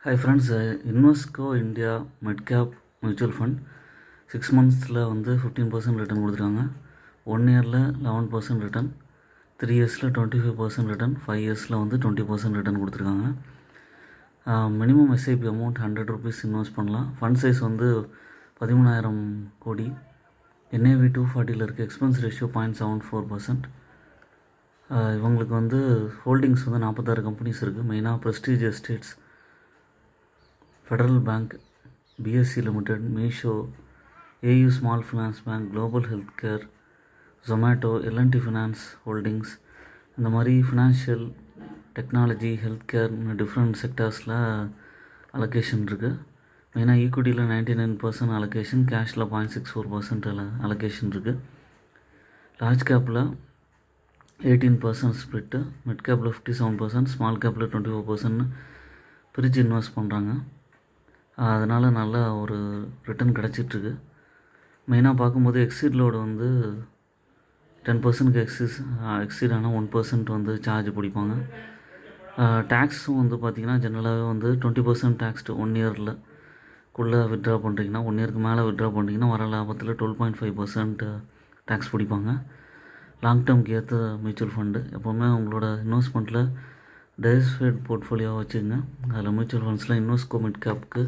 Hi friends, Invesco India Mid Cap Mutual Fund 6 monthஸில் வந்து 15% return கொடுத்துருக்காங்க. 1 இயரில் 11% ரிட்டர்ன், 3 இயர்ஸில் 25% ரிட்டர்ன், 5 இயர்ஸில் வந்து 20% ரிட்டர்ன் கொடுத்துருக்காங்க. Minimum SIP amount 100 rupees invest பண்ணலாம். ஃபண்ட் சைஸ் வந்து 13,000 கோடி. NAV 240 இருக்குது. Expense ratio 0.74%. இவங்களுக்கு வந்து ஹோல்டிங்ஸ் வந்து 46 கம்பெனிஸ் இருக்குது. மெயினாக Prestige Estates, Federal Bank, BSE limited, Meesho, AU small finance bank, global health care, Zomato, L&T finance holdings, இந்த மாதிரி ஃபினான்ஷியல், டெக்னாலஜி, ஹெல்த் கேர் டிஃப்ரெண்ட் செக்டர்ஸில் அலோகேஷன் இருக்குது. மெயினாக ஈக்விட்டியில் 99% அலோகேஷன், கேஷில் 0.64% அலோகேஷன் இருக்குது. லார்ஜ் கேப்பில் 18% ஸ்ப்ளிட்டு, மிட் கேப்பில் 57%, ஸ்மால் கேப்பில் 24% பிரித்து இன்வெஸ்ட் பண்ணுறாங்க. அதனால் நல்ல ஒரு ரிட்டர்ன் கிடச்சிட்ருக்கு. மெயினாக பார்க்கும்போது எக்ஸிட் லோடு வந்து 10%க்கு எக்ஸிட் ஆனால் 1% வந்து சார்ஜ் பிடிப்பாங்க. டேக்ஸும் வந்து பார்த்திங்கன்னா ஜென்ரலாகவே வந்து 20% டேக்ஸ்டு 1 இயரில் குள்ளே வித்ட்ரா பண்ணுறீங்கன்னா, 1 இயருக்கு மேலே வித்ட்ரா பண்ணிங்கன்னா வர லாபத்தில் 12.5% டேக்ஸ் பிடிப்பாங்க. லாங் டேர்ம்க்கு ஏற்ற மியூச்சுவல் ஃபண்டு. எப்போவுமே உங்களோட இன்வெஸ்ட்மெண்ட்டில் டைவர்சிஃபைட் போர்ட்ஃபோலியோவாக வச்சுக்கோங்க. அதில் மியூச்சுவல் ஃபண்ட்ஸில் இன்வெஸ்கோ மிட் கேப்புக்கு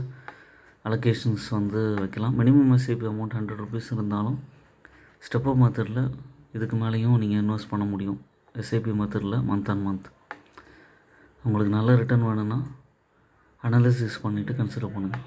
அலோகேஷன்ஸ் வந்து வைக்கலாம். மினிமம் எஸ்ஐபி அமௌண்ட் 100 rupees இருந்தாலும் ஸ்டெப்அப் மெத்தடில் இதுக்கு மேலேயும் நீங்கள் இன்வெஸ்ட் பண்ண முடியும். எஸ்ஐபி மெத்தடில் மந்த் ஆன் மந்த். உங்களுக்கு நல்ல ரிட்டர்ன் வேணும்னா அனாலிசிஸ் பண்ணிவிட்டு கன்சிடர் பண்ணுங்கள்.